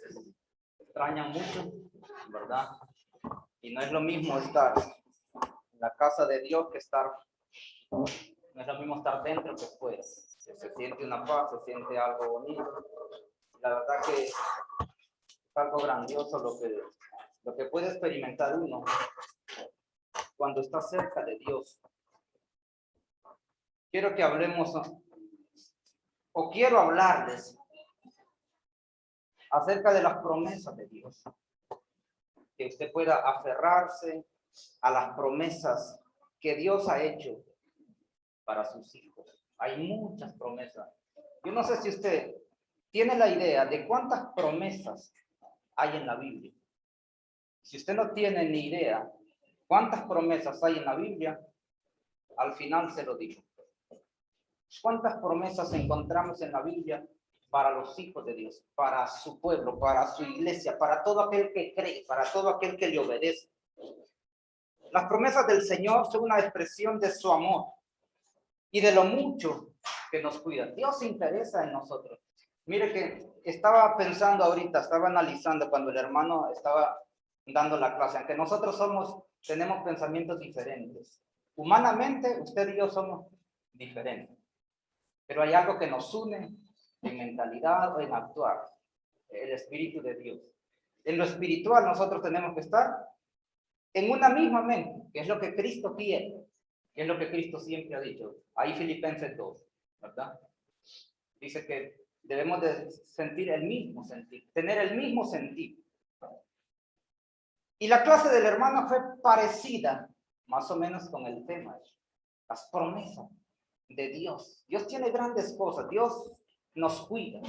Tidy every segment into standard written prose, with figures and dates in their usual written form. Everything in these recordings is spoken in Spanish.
veces extrañan mucho, ¿verdad? Y no es lo mismo estar en la casa de Dios que estar, no es lo mismo estar dentro que fuera. Se siente una paz, se siente algo bonito. La verdad que es algo grandioso lo que puede experimentar uno cuando está cerca de Dios. Quiero que hablemos, o quiero hablarles acerca de las promesas de Dios. Que usted pueda aferrarse a las promesas que Dios ha hecho para sus hijos. Hay muchas promesas. Yo no sé si usted tiene la idea de cuántas promesas hay en la Biblia. Si usted no tiene ni idea cuántas promesas hay en la Biblia, al final se lo digo. ¿Cuántas promesas encontramos en la Biblia para los hijos de Dios, para su pueblo, para su iglesia, para todo aquel que cree, para todo aquel que le obedece? Las promesas del Señor son una expresión de su amor y de lo mucho que nos cuida. Dios se interesa en nosotros. Mire que estaba pensando ahorita, estaba analizando cuando el hermano estaba dando la clase, aunque nosotros tenemos pensamientos diferentes. Humanamente, usted y yo somos diferentes. Pero hay algo que nos une en mentalidad o en actuar, el Espíritu de Dios. En lo espiritual nosotros tenemos que estar en una misma mente, que es lo que Cristo quiere, que es lo que Cristo siempre ha dicho. Ahí Filipenses 2, ¿verdad? Dice que debemos de sentir el mismo sentir, tener el mismo sentir. Y la clase del hermano fue parecida, más o menos con el tema, las promesas de Dios. Dios tiene grandes cosas, Dios nos cuida.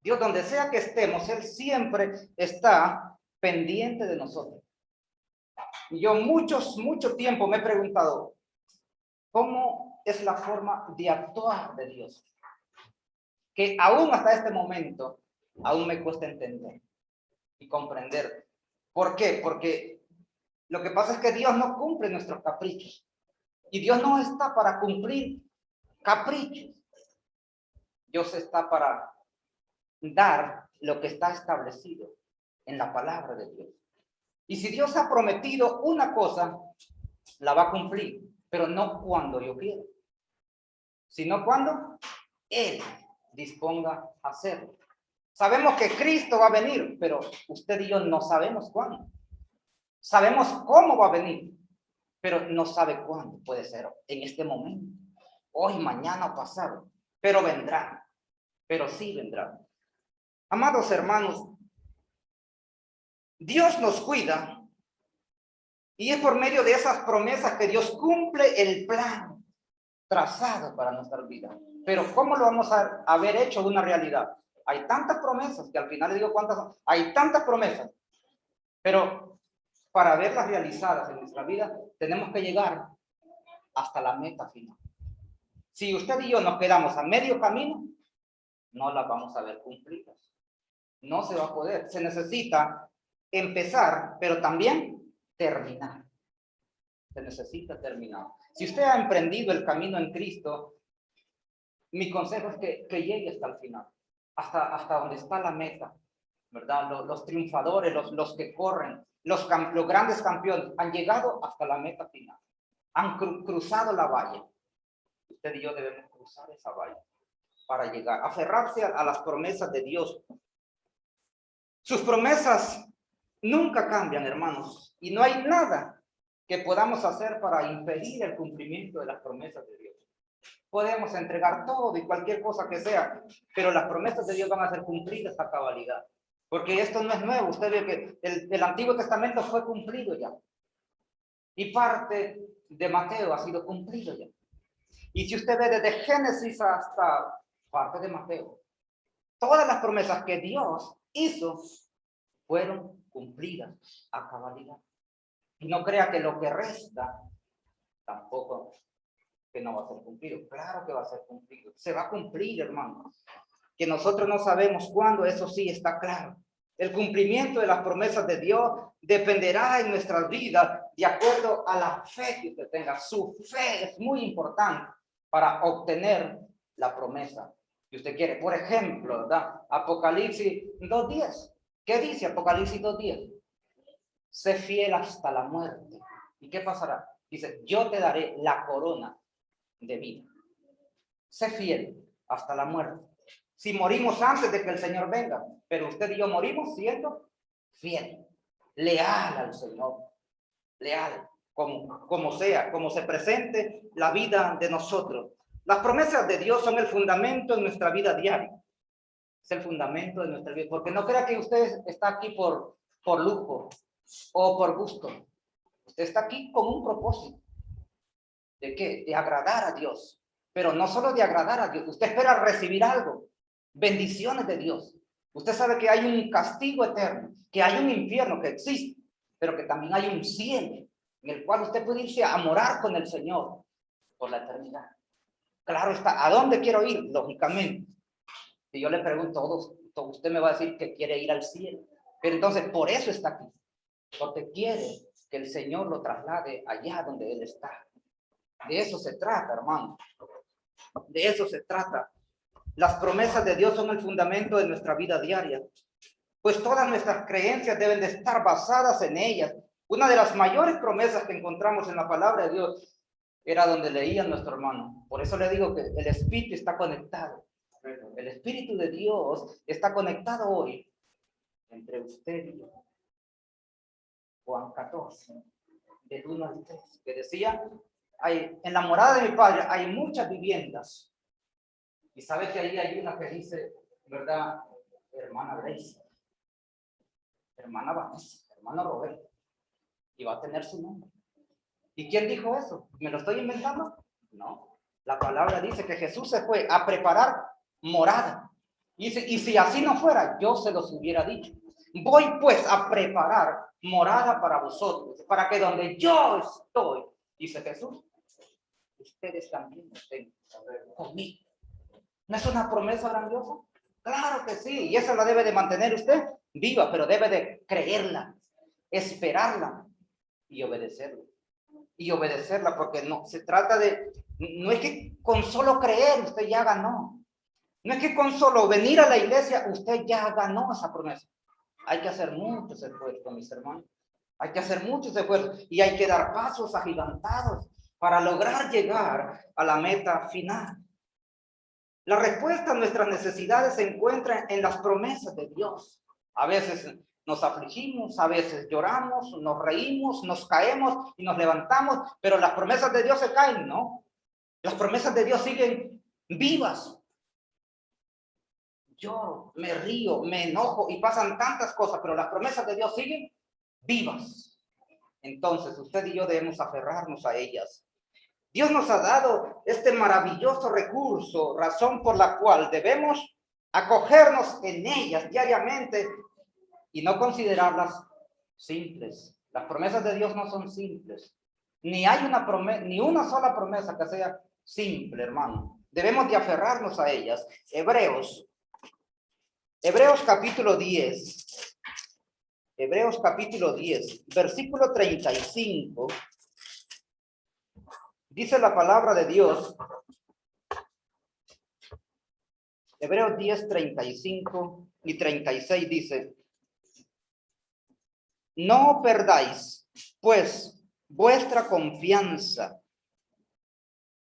Dios, donde sea que estemos, Él siempre está pendiente de nosotros. Y yo mucho tiempo me he preguntado, ¿cómo es la forma de actuar de Dios? Que aún hasta este momento, aún me cuesta entender y comprender. ¿Por qué? Porque lo que pasa es que Dios no cumple nuestros caprichos. Y Dios no está para cumplir caprichos. Dios está para dar lo que está establecido en la palabra de Dios. Y si Dios ha prometido una cosa, la va a cumplir, pero no cuando yo quiera, sino cuando Él disponga a hacerlo. Sabemos que Cristo va a venir, pero usted y yo no sabemos cuándo. Sabemos cómo va a venir, pero no sabe cuándo. Puede ser en este momento, hoy, mañana o pasado, pero vendrá, pero sí vendrá. Amados hermanos, Dios nos cuida y es por medio de esas promesas que Dios cumple el plan trazado para nuestra vida. Pero ¿cómo lo vamos a haber hecho una realidad? Hay tantas promesas que al final le digo cuántas son. Hay tantas promesas, pero para verlas realizadas en nuestra vida tenemos que llegar hasta la meta final. Si usted y yo nos quedamos a medio camino, no las vamos a ver cumplidas. No se va a poder. Se necesita empezar, pero también terminar. Se necesita terminar. Si usted ha emprendido el camino en Cristo, mi consejo es que llegue hasta el final, hasta donde está la meta, ¿verdad? Los triunfadores, los que corren, los grandes campeones han llegado hasta la meta final. Han cruzado la valla. Usted y yo debemos cruzar esa valla para llegar, aferrarse a las promesas de Dios. Sus promesas nunca cambian, hermanos, y no hay nada que podamos hacer para impedir el cumplimiento de las promesas de Dios. Podemos entregar todo y cualquier cosa que sea, pero las promesas de Dios van a ser cumplidas a cabalidad. Porque esto no es nuevo. Usted ve que el Antiguo Testamento fue cumplido ya. Y parte de Mateo ha sido cumplido ya. Y si usted ve desde Génesis hasta parte de Mateo, todas las promesas que Dios hizo fueron cumplidas a cabalidad. Y no crea que lo que resta tampoco que no va a ser cumplido. Claro que va a ser cumplido. Se va a cumplir, hermanos. Que nosotros no sabemos cuándo, eso sí está claro. El cumplimiento de las promesas de Dios dependerá en nuestras vidas de acuerdo a la fe que usted tenga. Su fe es muy importante para obtener la promesa que usted quiere. Por ejemplo, ¿verdad? Apocalipsis 2:10. ¿Qué dice Apocalipsis 2:10? Sé fiel hasta la muerte. ¿Y qué pasará? Dice, yo te daré la corona de vida. Sé fiel hasta la muerte. Si morimos antes de que el Señor venga, pero usted y yo morimos siendo fiel, leal al Señor, leal, como sea, como se presente la vida de nosotros. Las promesas de Dios son el fundamento de nuestra vida diaria. Es el fundamento de nuestra vida. Porque no crea que usted está aquí por lujo o por gusto. Usted está aquí con un propósito. ¿De qué? De agradar a Dios. Pero no solo de agradar a Dios. Usted espera recibir algo. Bendiciones de Dios. Usted sabe que hay un castigo eterno, que hay un infierno que existe, pero que también hay un cielo en el cual usted puede irse a morar con el Señor por la eternidad. Claro está. ¿A dónde quiero ir? Lógicamente. Si yo le pregunto a todos, usted me va a decir que quiere ir al cielo. Pero entonces, por eso está aquí. Porque quiere que el Señor lo traslade allá donde Él está. De eso se trata, hermano. De eso se trata. Las promesas de Dios son el fundamento de nuestra vida diaria. Pues todas nuestras creencias deben de estar basadas en ellas. Una de las mayores promesas que encontramos en la palabra de Dios era donde leía nuestro hermano. Por eso le digo que el Espíritu está conectado. El Espíritu de Dios está conectado hoy entre usted y yo. Juan 14, del 1 al 3, que decía, en la morada de mi padre hay muchas viviendas. Y sabe que ahí hay una que dice, ¿verdad? Hermana Grace, hermana Vanessa, hermano Roberto. Y va a tener su nombre. ¿Y quién dijo eso? ¿Me lo estoy inventando? No. La palabra dice que Jesús se fue a preparar morada. Y si así no fuera, yo se los hubiera dicho. Voy pues a preparar morada para vosotros, para que donde yo estoy, dice Jesús, ustedes también estén conmigo. ¿No es una promesa grandiosa? Claro que sí, y esa la debe de mantener usted viva, pero debe de creerla, esperarla y obedecerla. Y obedecerla, porque no se trata de, no es que con solo creer usted ya ganó. No es que con solo venir a la iglesia usted ya ganó esa promesa. Hay que hacer muchos esfuerzos, mis hermanos. Hay que hacer muchos esfuerzos y hay que dar pasos agigantados para lograr llegar a la meta final. La respuesta a nuestras necesidades se encuentra en las promesas de Dios. A veces nos afligimos, a veces lloramos, nos reímos, nos caemos y nos levantamos, pero las promesas de Dios se caen, ¿no? Las promesas de Dios siguen vivas. Lloro, me río, me enojo y pasan tantas cosas, pero las promesas de Dios siguen vivas. Entonces, usted y yo debemos aferrarnos a ellas. Dios nos ha dado este maravilloso recurso, razón por la cual debemos acogernos en ellas diariamente y no considerarlas simples. Las promesas de Dios no son simples. Ni hay ni una sola promesa que sea simple, hermano. Debemos de aferrarnos a ellas. Hebreos capítulo 10. Hebreos capítulo 10, versículo 35. Dice la palabra de Dios, Hebreos 10, 35 y 36 dice, no perdáis, pues, vuestra confianza,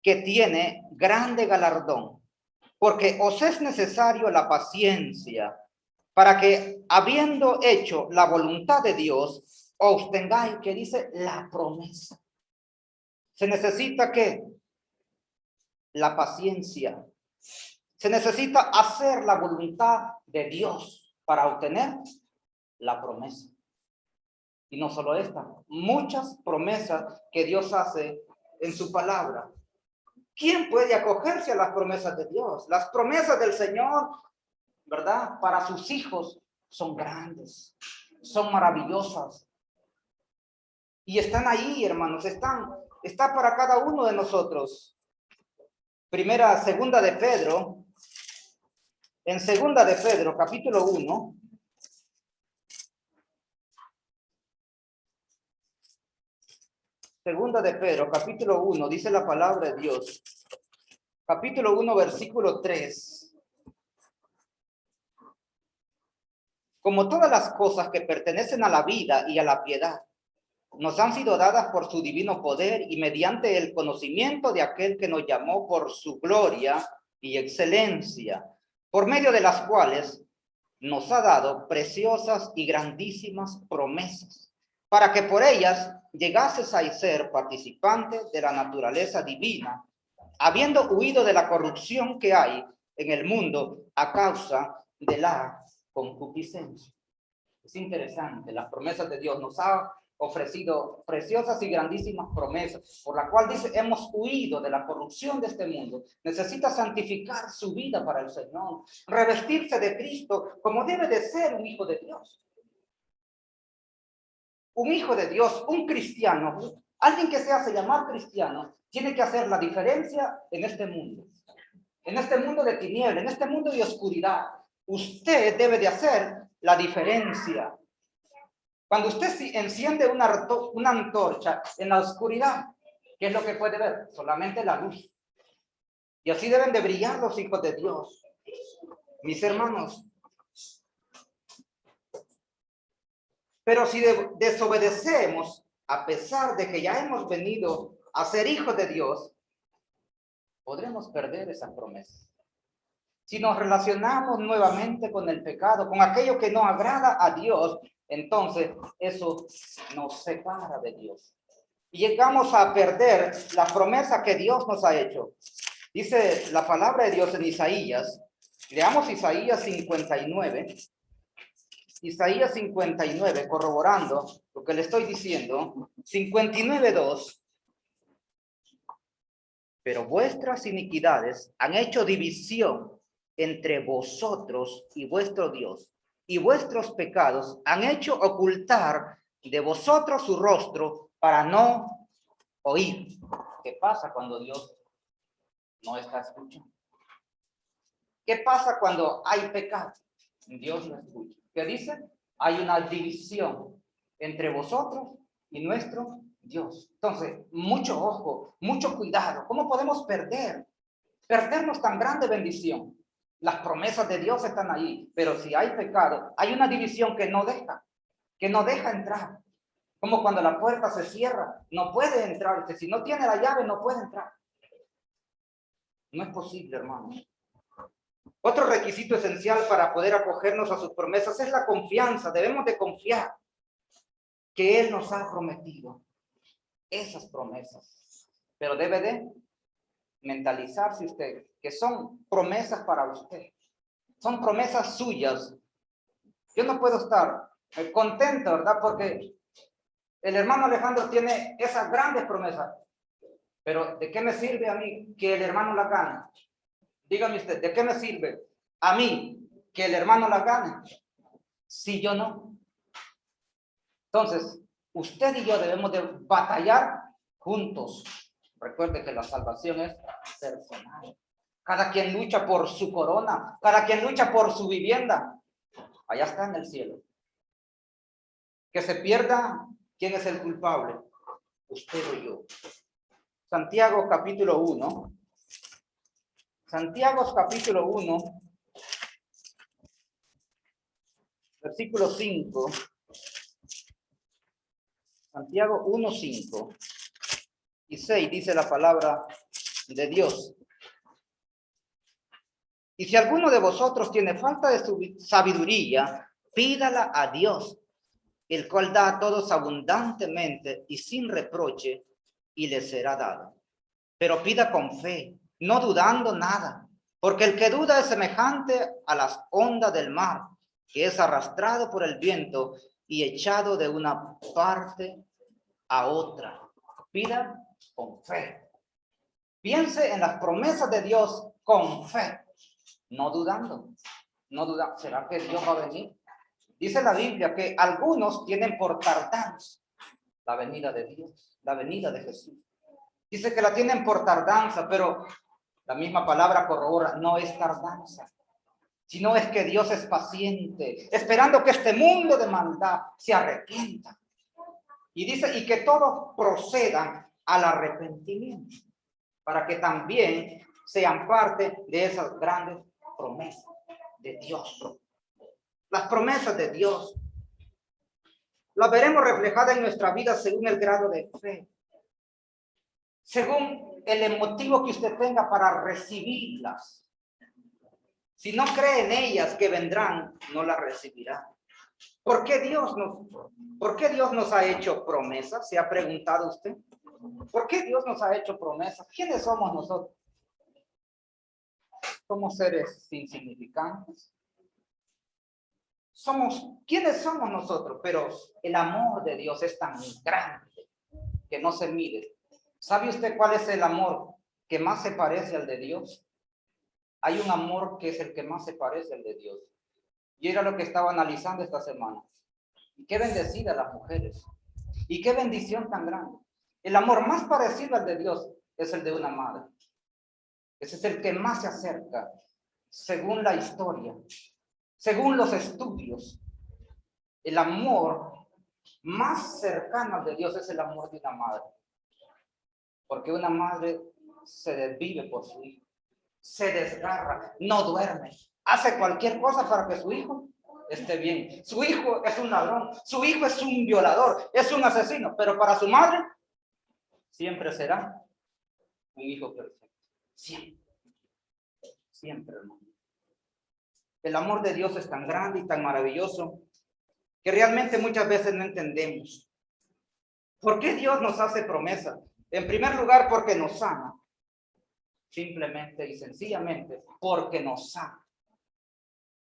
que tiene grande galardón, porque os es necesario la paciencia, para que, habiendo hecho la voluntad de Dios, os tengáis, que dice, la promesa. Se necesita ¿qué? La paciencia. Se necesita hacer la voluntad de Dios para obtener la promesa. Y no solo esta, muchas promesas que Dios hace en su palabra. ¿Quién puede acogerse a las promesas de Dios? Las promesas del Señor, ¿verdad? Para sus hijos son grandes, son maravillosas. Y están ahí, hermanos, está para cada uno de nosotros. Segunda de Pedro, en segunda de Pedro, capítulo 1, segunda de Pedro, capítulo 1, dice la palabra de Dios, capítulo 1, versículo 3. como todas las cosas que pertenecen a la vida y a la piedad, nos han sido dadas por su divino poder y mediante el conocimiento de aquel que nos llamó por su gloria y excelencia, por medio de las cuales nos ha dado preciosas y grandísimas promesas, para que por ellas llegases a ser participantes de la naturaleza divina, habiendo huido de la corrupción que hay en el mundo a causa de la concupiscencia. Es interesante, las promesas de Dios nos ha ofrecido preciosas y grandísimas promesas, por la cual dice, hemos huido de la corrupción de este mundo. Necesita santificar su vida para el Señor, revestirse de Cristo como debe de ser un hijo de Dios. Un hijo de Dios, un cristiano, alguien que se hace llamar cristiano, tiene que hacer la diferencia en este mundo de tinieblas, en este mundo de oscuridad. Usted debe de hacer la diferencia. Cuando usted enciende una antorcha en la oscuridad, ¿qué es lo que puede ver? Solamente la luz. Y así deben de brillar los hijos de Dios. Mis hermanos, pero si desobedecemos, a pesar de que ya hemos venido a ser hijos de Dios, podremos perder esa promesa. Si nos relacionamos nuevamente con el pecado, con aquello que no agrada a Dios, entonces eso nos separa de Dios. Y llegamos a perder la promesa que Dios nos ha hecho. Dice la palabra de Dios en Isaías. Leamos Isaías 59. Isaías 59, corroborando lo que le estoy diciendo. 59:2. Pero vuestras iniquidades han hecho división entre vosotros y vuestro Dios, y vuestros pecados han hecho ocultar de vosotros su rostro para no oír. ¿Qué pasa cuando Dios no está escuchando? ¿Qué pasa cuando hay pecado? Dios no escucha. ¿Qué dice? Hay una división entre vosotros y nuestro Dios. Entonces, mucho ojo, mucho cuidado. ¿Cómo podemos perdernos tan grande bendición? Las promesas de Dios están ahí, pero si hay pecado, hay una división que no deja entrar. Como cuando la puerta se cierra, no puede entrar. Si no tiene la llave, no puede entrar. No es posible, hermanos. Otro requisito esencial para poder acogernos a sus promesas es la confianza. Debemos de confiar que Él nos ha prometido esas promesas. Pero debe de mentalizarse usted que son promesas para usted. Son promesas suyas. Yo no puedo estar contento, ¿verdad? Porque el hermano Alejandro tiene esas grandes promesas. Pero ¿de qué me sirve a mí que el hermano la gane? Dígame usted, ¿de qué me sirve a mí que el hermano la gane si yo no? Entonces, usted y yo debemos de batallar juntos. Recuerde que la salvación es personal. Cada quien lucha por su corona, cada quien lucha por su vivienda. Allá está en el cielo. Que se pierda, ¿quién es el culpable? Usted o yo. Santiago capítulo 1. Santiago capítulo 1, versículo 5. Santiago 1, 5 y 6 dice la palabra de Dios. Y si alguno de vosotros tiene falta de su sabiduría, pídala a Dios, el cual da a todos abundantemente y sin reproche, y le será dado. Pero pida con fe, no dudando nada, porque el que duda es semejante a las ondas del mar, que es arrastrado por el viento y echado de una parte a otra. Pida con fe. Piense en las promesas de Dios con fe, no dudando. No duda, ¿será que Dios va a venir? Dice la Biblia que algunos tienen por tardanza la venida de Dios, la venida de Jesús. Dice que la tienen por tardanza, pero la misma palabra corrobora, no es tardanza, sino es que Dios es paciente, esperando que este mundo de maldad se arrepienta. Y dice, y que todos procedan al arrepentimiento, para que también sean parte de esas grandes promesas de Dios. las promesas de Dios. Las veremos reflejadas en nuestra vida según el grado de fe, según el motivo que usted tenga para recibirlas. Si no cree en ellas que vendrán, no las recibirá. ¿Por qué Dios nos ha hecho promesas? ¿Se ha preguntado usted? ¿Por qué Dios nos ha hecho promesas? ¿Quiénes somos nosotros? ¿Somos seres insignificantes? ¿Quiénes somos nosotros? Pero el amor de Dios es tan grande que no se mide. ¿Sabe usted cuál es el amor que más se parece al de Dios? Hay un amor que es el que más se parece al de Dios. Y era lo que estaba analizando esta semana. Y qué bendecidas las mujeres. Y qué bendición tan grande. El amor más parecido al de Dios es el de una madre. Ese es el que más se acerca, según la historia, según los estudios. El amor más cercano al de Dios es el amor de una madre. Porque una madre se desvive por su hijo, se desgarra, no duerme, hace cualquier cosa para que su hijo esté bien. Su hijo es un ladrón, su hijo es un violador, es un asesino, pero para su madre siempre será un hijo perfecto. Siempre. Siempre, hermano. El amor de Dios es tan grande y tan maravilloso que realmente muchas veces no entendemos. ¿Por qué Dios nos hace promesas? En primer lugar, porque nos ama. Simplemente y sencillamente porque nos ama.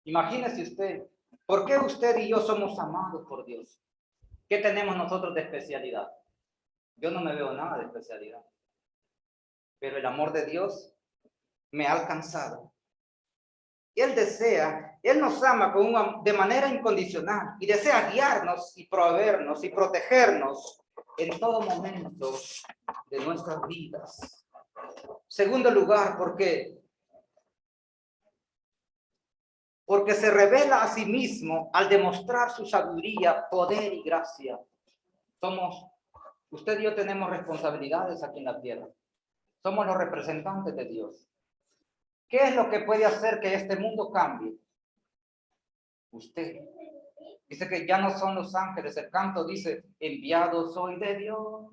Imagínese usted, ¿por qué usted y yo somos amados por Dios? ¿Qué tenemos nosotros de especialidad? Yo no me veo nada de especialidad. Pero el amor de Dios me ha alcanzado. Él desea, Él nos ama de manera incondicional y desea guiarnos y proveernos y protegernos en todo momento de nuestras vidas. Segundo lugar, porque se revela a sí mismo al demostrar su sabiduría, poder y gracia. Usted y yo tenemos responsabilidades aquí en la tierra. Somos los representantes de Dios. ¿Qué es lo que puede hacer que este mundo cambie? Usted. Dice que ya no son los ángeles. El canto dice, enviado soy de Dios.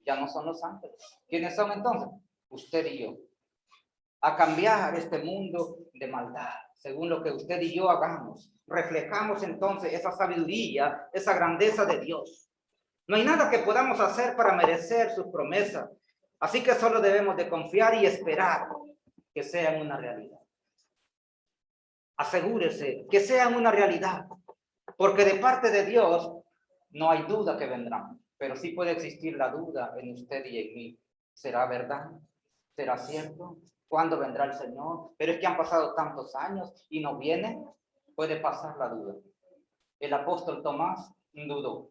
Ya no son los ángeles. ¿Quiénes son entonces? Usted y yo. A cambiar este mundo de maldad, según lo que usted y yo hagamos. Reflejamos entonces esa sabiduría, esa grandeza de Dios. No hay nada que podamos hacer para merecer sus promesas. Así que solo debemos de confiar y esperar que sean una realidad. Asegúrese que sean una realidad, porque de parte de Dios no hay duda que vendrán, pero sí puede existir la duda en usted y en mí. ¿Será verdad? ¿Será cierto? ¿Cuándo vendrá el Señor? Pero es que han pasado tantos años y no viene. Puede pasar la duda. El apóstol Tomás dudó,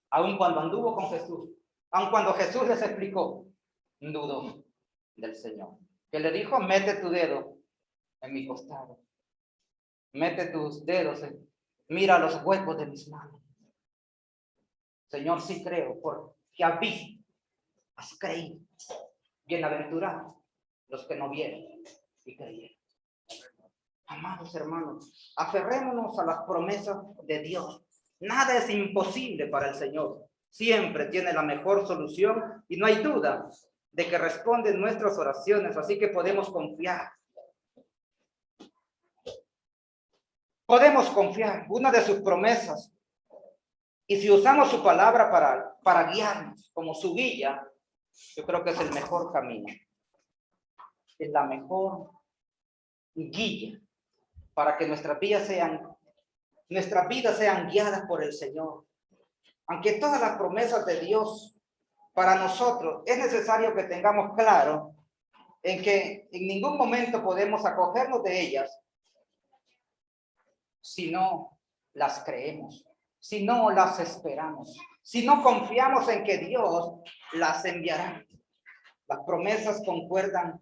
aun cuando anduvo con Jesús, aun cuando Jesús les explicó, dudó del Señor. Que le dijo, mete tu dedo en mi costado. Mete tus dedos, mira los huecos de mis manos. Señor, sí creo, porque has visto, has creído. Bienaventurados los que no vieron y creyeron. Amados hermanos, aferrémonos a las promesas de Dios. Nada es imposible para el Señor. Siempre tiene la mejor solución y no hay duda de que responde nuestras oraciones, así que podemos confiar. Podemos confiar una de sus promesas. Y si usamos su palabra para guiarnos como su guía, yo creo que es el mejor camino. Es la mejor guía para que nuestras vidas sean guiadas por el Señor. Aunque todas las promesas de Dios para nosotros es necesario que tengamos claro en que en ningún momento podemos acogernos de ellas si no las creemos, si no las esperamos, si no confiamos en que Dios las enviará. Las promesas concuerdan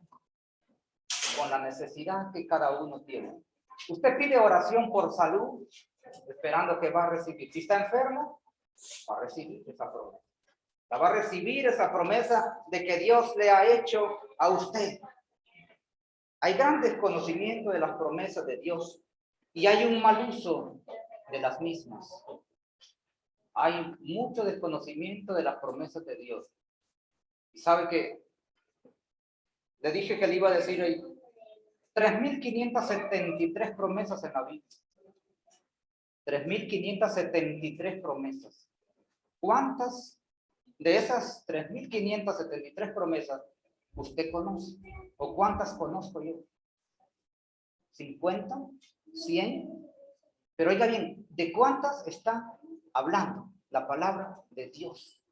con la necesidad que cada uno tiene. Usted pide oración por salud, esperando que va a recibir. Si está enfermo, va a recibir esa promesa. La va a recibir esa promesa de que Dios le ha hecho a usted. Hay gran desconocimiento de las promesas de Dios y hay un mal uso de las mismas. Hay mucho desconocimiento de las promesas de Dios. Y sabe que le dije que le iba a decir ahí 3.573 promesas en la Biblia. 3.573 promesas. ¿Cuántas de esas 3.573 promesas usted conoce? ¿O cuántas conozco yo? ¿50? ¿100? Pero oiga bien, ¿de cuántas está hablando la palabra de Dios?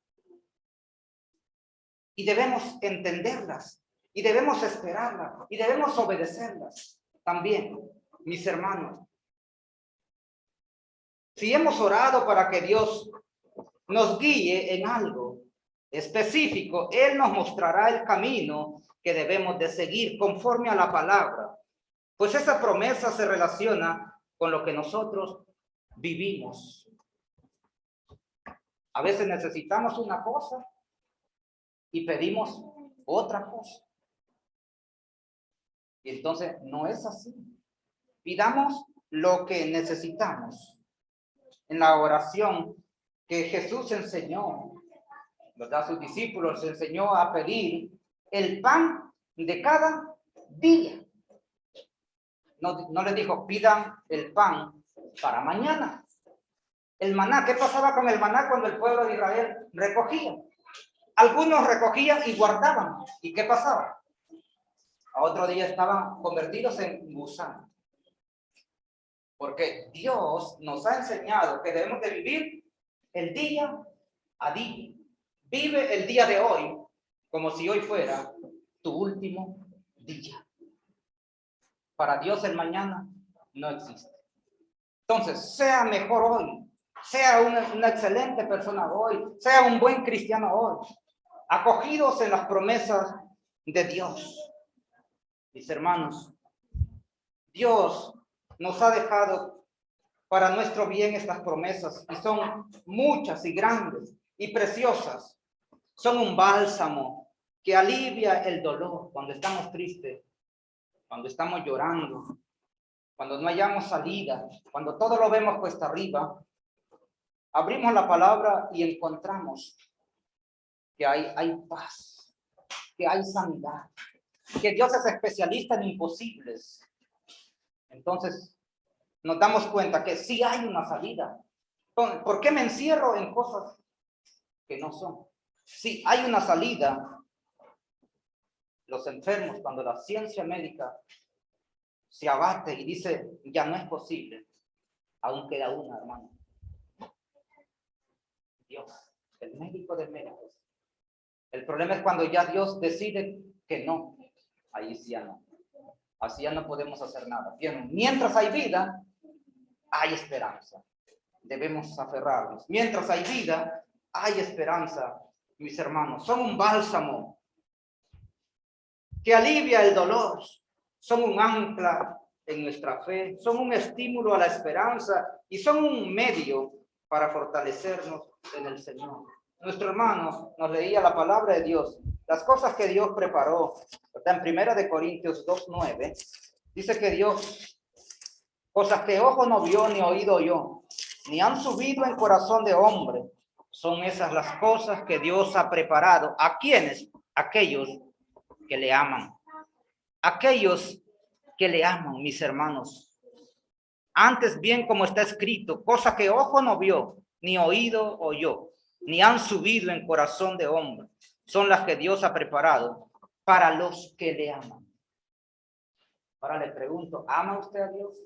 Y debemos entenderlas, y debemos esperarlas, y debemos obedecerlas también, mis hermanos. Si hemos orado para que Dios nos guíe en algo específico, Él nos mostrará el camino que debemos de seguir conforme a la palabra. Pues esa promesa se relaciona con lo que nosotros vivimos. A veces necesitamos una cosa y pedimos otra cosa. Y entonces no es así. Pidamos lo que necesitamos. En la oración que Jesús enseñó, ¿verdad? Sus discípulos enseñó a pedir el pan de cada día. No les dijo, pidan el pan para mañana. El maná, ¿qué pasaba con el maná cuando el pueblo de Israel recogía? Algunos recogían y guardaban. ¿Y qué pasaba? A otro día estaban convertidos en gusanos. Porque Dios nos ha enseñado que debemos de vivir el día a día. Vive el día de hoy como si hoy fuera tu último día. Para Dios el mañana no existe. Entonces, sea mejor hoy, sea una excelente persona hoy, sea un buen cristiano hoy, acogidos en las promesas de Dios. Mis hermanos, Dios nos ha dejado para nuestro bien estas promesas y son muchas y grandes y preciosas. Son un bálsamo que alivia el dolor cuando estamos tristes, cuando estamos llorando, cuando no hayamos salida, cuando todo lo vemos cuesta arriba. Abrimos la palabra y encontramos que hay paz, que hay sanidad, que Dios es especialista en imposibles. Entonces, nos damos cuenta que sí hay una salida. ¿Por qué me encierro en cosas que no son? Sí hay una salida. Los enfermos, cuando la ciencia médica se abate y dice, ya no es posible, aún queda una, hermano. Dios, el médico de médicos. El problema es cuando ya Dios decide que no, ahí sí ya no. Así ya no podemos hacer nada. Bien, mientras hay vida, hay esperanza. Debemos aferrarnos. Mientras hay vida, hay esperanza, mis hermanos. Son un bálsamo que alivia el dolor. Son un ancla en nuestra fe. Son un estímulo a la esperanza y son un medio para fortalecernos en el Señor. Nuestro hermano nos leía la palabra de Dios, las cosas que Dios preparó. En 1 Corintios 2:9 dice que Dios, cosas que ojo no vio ni oído oyó, ni han subido en corazón de hombre, son esas las cosas que Dios ha preparado. ¿A quiénes? Aquellos que le aman. Aquellos que le aman, mis hermanos. Antes bien, como está escrito, cosa que ojo no vio, ni oído oyó, ni han subido en corazón de hombre, son las que Dios ha preparado para los que le aman. Ahora le pregunto, ¿ama usted a Dios?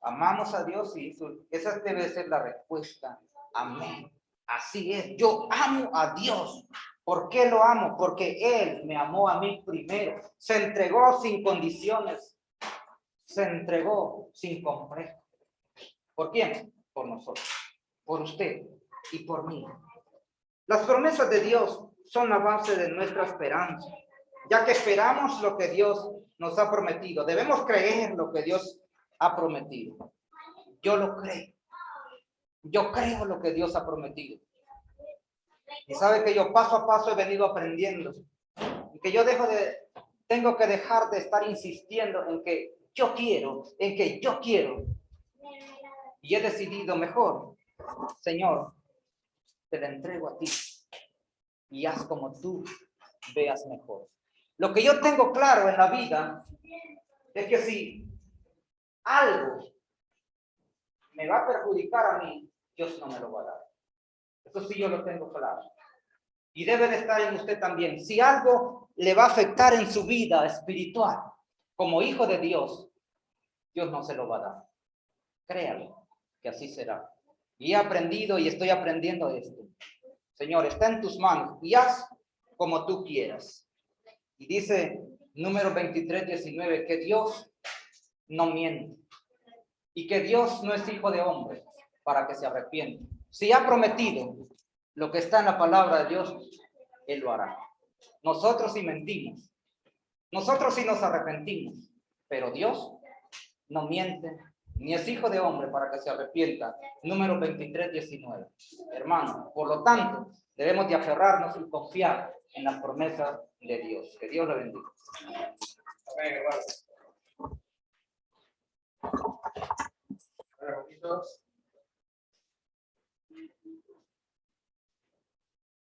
Amamos a Dios y esa debe ser la respuesta. Amén. Así es, yo amo a Dios. ¿Por qué lo amo? Porque Él me amó a mí primero. Se entregó sin condiciones. Se entregó sin complejo. ¿Por quién? Por nosotros. Por usted y por mí. Las promesas de Dios son la base de nuestra esperanza, ya que esperamos lo que Dios nos ha prometido. Debemos creer lo que Dios ha prometido. Yo lo creo. Yo creo lo que Dios ha prometido. Y sabe que yo paso a paso he venido aprendiendo. Y que yo tengo que dejar de estar insistiendo en que yo quiero, en que yo quiero. Y he decidido mejor, Señor, te la entrego a ti y haz como tú veas mejor. Lo que yo tengo claro en la vida es que si algo me va a perjudicar a mí, Dios no me lo va a dar. Eso sí yo lo tengo claro. Y debe de estar en usted también. Si algo le va a afectar en su vida espiritual, como hijo de Dios, Dios no se lo va a dar. Créalo, que así será. Y he aprendido y estoy aprendiendo esto. Señor, está en tus manos y haz como tú quieras. Y dice número 23:19, que Dios no miente y que Dios no es hijo de hombre para que se arrepienta. Si ha prometido lo que está en la palabra de Dios, Él lo hará. Nosotros sí mentimos, nosotros sí nos arrepentimos, pero Dios no miente, ni es hijo de hombre para que se arrepienta. Número 23:19. Hermano, por lo tanto, debemos de aferrarnos y confiar en las promesas de Dios. Que Dios le bendiga. Amén, hermano.